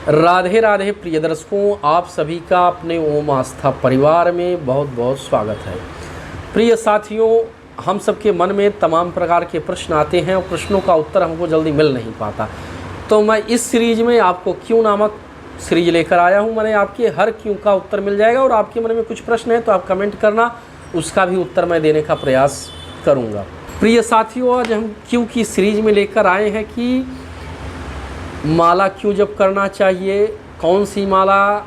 राधे राधे प्रिय दर्शकों, आप सभी का अपने ओम आस्था परिवार में बहुत बहुत स्वागत है। प्रिय साथियों, हम सबके मन में तमाम प्रकार के प्रश्न आते हैं और प्रश्नों का उत्तर हमको जल्दी मिल नहीं पाता, तो मैं इस सीरीज में आपको क्यों नामक सीरीज लेकर आया हूं। मैंने आपके हर क्यों का उत्तर मिल जाएगा और आपके मन में कुछ प्रश्न है तो आप कमेंट करना, उसका भी उत्तर मैं देने का प्रयास करूँगा। प्रिय साथियों, आज हम क्यों की सीरीज में लेकर आए हैं कि माला क्यों जप करना चाहिए, कौन सी माला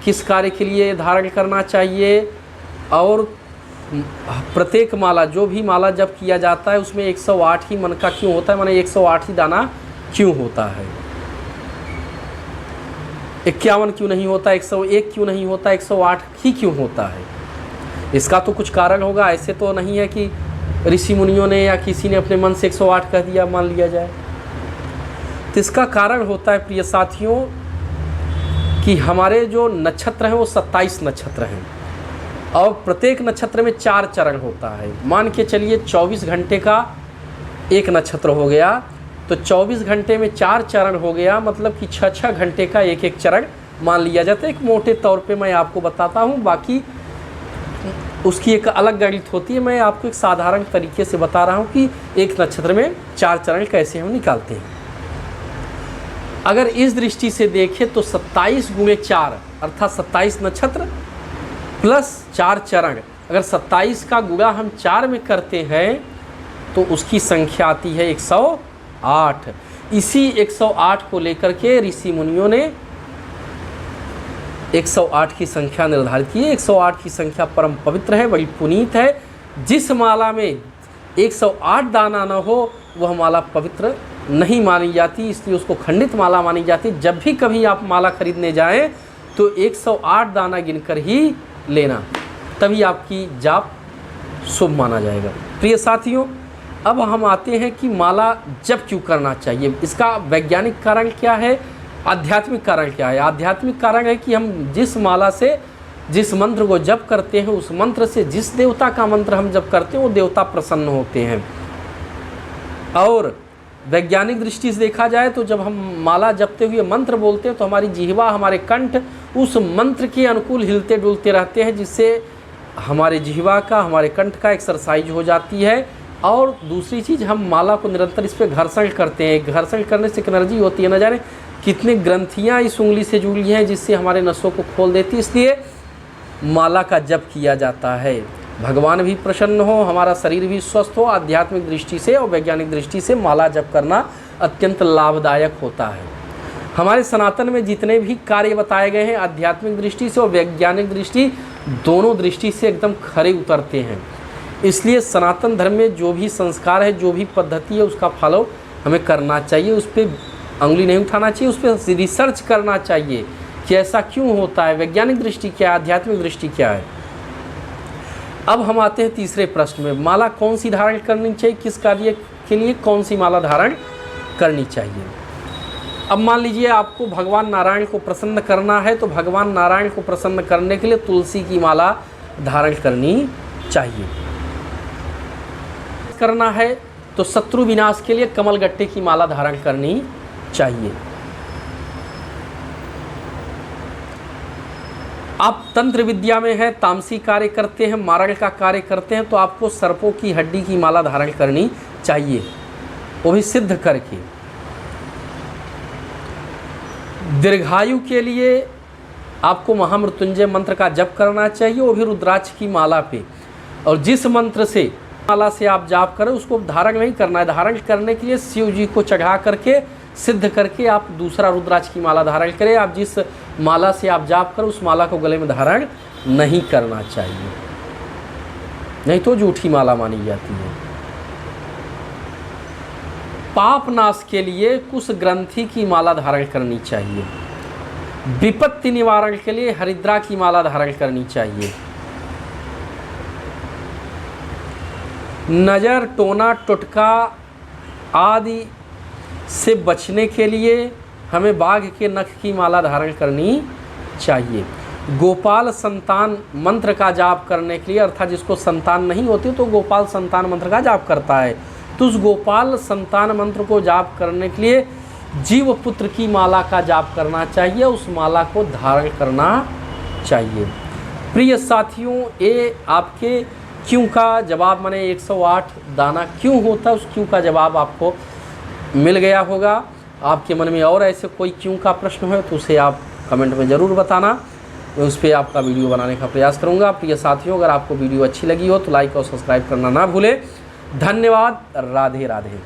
किस कार्य के लिए धारण करना चाहिए, और प्रत्येक माला जो भी माला जप किया जाता है उसमें 108 ही मन का क्यों होता है, माने 108 ही दाना क्यों होता है, 51 क्यों नहीं होता, 101 क्यों नहीं होता, 108 ही क्यों होता है। इसका तो कुछ कारण होगा, ऐसे तो नहीं है कि ऋषि मुनियों ने या किसी ने अपने मन से 108 कह दिया मान लिया जाए। तो इसका कारण होता है प्रिय साथियों कि हमारे जो नक्षत्र हैं वो 27 नक्षत्र हैं और प्रत्येक नक्षत्र में 4 चरण होता है। मान के चलिए 24 घंटे का एक नक्षत्र हो गया, तो 24 घंटे में 4 चरण हो गया, मतलब कि 6-6 घंटे का एक एक चरण मान लिया जाता है। एक मोटे तौर पे मैं आपको बताता हूँ, बाकी उसकी एक अलग गणित होती है। मैं आपको एक साधारण तरीके से बता रहा हूँ कि एक नक्षत्र में 4 चरण कैसे हम निकालते हैं। अगर इस दृष्टि से देखें तो 27 × 4 अर्थात 27 नक्षत्र प्लस 4 चरण, अगर 27 का गुणा हम 4 में करते हैं तो उसकी संख्या आती है 108। इसी 108 को लेकर के ऋषि मुनियों ने 108 की संख्या निर्धारित की है। 108 की संख्या परम पवित्र है, बड़ी पुनीत है। जिस माला में 108 दाना न हो वह माला पवित्र नहीं मानी जाती, इसलिए उसको खंडित माला मानी जाती। जब भी कभी आप माला खरीदने जाएं तो 108 दाना गिनकर ही लेना, तभी आपकी जाप शुभ माना जाएगा। प्रिय साथियों, अब हम आते हैं कि माला जप क्यों करना चाहिए। इसका वैज्ञानिक कारण क्या है, आध्यात्मिक कारण क्या है। आध्यात्मिक कारण है कि हम जिस माला से जिस मंत्र को जप करते हैं, उस मंत्र से जिस देवता का मंत्र हम जप करते हैं वो देवता प्रसन्न होते हैं। और वैज्ञानिक दृष्टि से देखा जाए तो जब हम माला जपते हुए मंत्र बोलते हैं तो हमारी जिह्वा, हमारे कंठ उस मंत्र के अनुकूल हिलते डुलते रहते हैं, जिससे हमारे जिह्वा का, हमारे कंठ का एक्सरसाइज हो जाती है। और दूसरी चीज़, हम माला को निरंतर इस पर घर्षण करते हैं। घर्षण करने से एक एनर्जी होती है, न जाने कितने ग्रंथियाँ इस उंगली से जुड़ी हैं जिससे हमारे नसों को खोल देती है। इसलिए माला का जप किया जाता है। भगवान भी प्रसन्न हो, हमारा शरीर भी स्वस्थ हो। आध्यात्मिक दृष्टि से और वैज्ञानिक दृष्टि से माला जप करना अत्यंत लाभदायक होता है। हमारे सनातन में जितने भी कार्य बताए गए हैं आध्यात्मिक दृष्टि से और वैज्ञानिक दृष्टि, दोनों दृष्टि से एकदम खरे उतरते हैं। इसलिए सनातन धर्म में जो भी संस्कार है, जो भी पद्धति है, उसका फॉलो हमें करना चाहिए। उस पर उंगली नहीं उठाना चाहिए, उस पर रिसर्च करना चाहिए कि ऐसा क्यों होता है, वैज्ञानिक दृष्टि क्या है, आध्यात्मिक दृष्टि क्या है। अब हम आते हैं तीसरे प्रश्न में, माला कौन सी धारण करनी चाहिए, किस कार्य के लिए कौन सी माला धारण करनी चाहिए। अब मान लीजिए आपको भगवान नारायण को प्रसन्न करना है, तो भगवान नारायण को प्रसन्न करने के लिए तुलसी की माला धारण करनी चाहिए। करना है तो शत्रु विनाश के लिए कमलगट्टे की माला धारण करनी चाहिए। आप तंत्र विद्या में हैं, तामसी कार्य करते हैं, मारण का कार्य करते हैं, तो आपको सर्पों की हड्डी की माला धारण करनी चाहिए, वो भी सिद्ध करके। दीर्घायु के लिए आपको महामृत्युंजय मंत्र का जप करना चाहिए, वो भी रुद्राक्ष की माला पे। और जिस मंत्र से माला से आप जाप करें उसको धारण नहीं करना है। धारण करने के लिए शिव जी को चढ़ा करके सिद्ध करके आप दूसरा रुद्राक्ष की माला धारण करें। आप जिस माला से आप जाप करें उस माला को गले में धारण नहीं करना चाहिए, नहीं तो झूठी माला मानी जाती है। पाप नाश के लिए कुश ग्रंथि की माला धारण करनी चाहिए। विपत्ति निवारण के लिए हरिद्रा की माला धारण करनी चाहिए। नज़र, टोना, टुटका आदि से बचने के लिए हमें बाघ के नख की माला धारण करनी चाहिए। गोपाल संतान मंत्र का जाप करने के लिए, अर्थात जिसको संतान नहीं होती तो गोपाल संतान मंत्र का जाप करता है, तो उस गोपाल संतान मंत्र को जाप करने के लिए जीव पुत्र की माला का जाप करना चाहिए, उस माला को धारण करना चाहिए। प्रिय साथियों, ये आपके क्यों का जवाब, माने 108 दाना क्यों होता है, उस क्यों का जवाब आपको मिल गया होगा। आपके मन में और ऐसे कोई क्यों का प्रश्न है तो उसे आप कमेंट में ज़रूर बताना, मैं उस पर आपका वीडियो बनाने का प्रयास करूंगा। प्रिय साथियों, अगर आपको वीडियो अच्छी लगी हो तो लाइक और सब्सक्राइब करना ना भूलें। धन्यवाद। राधे राधे।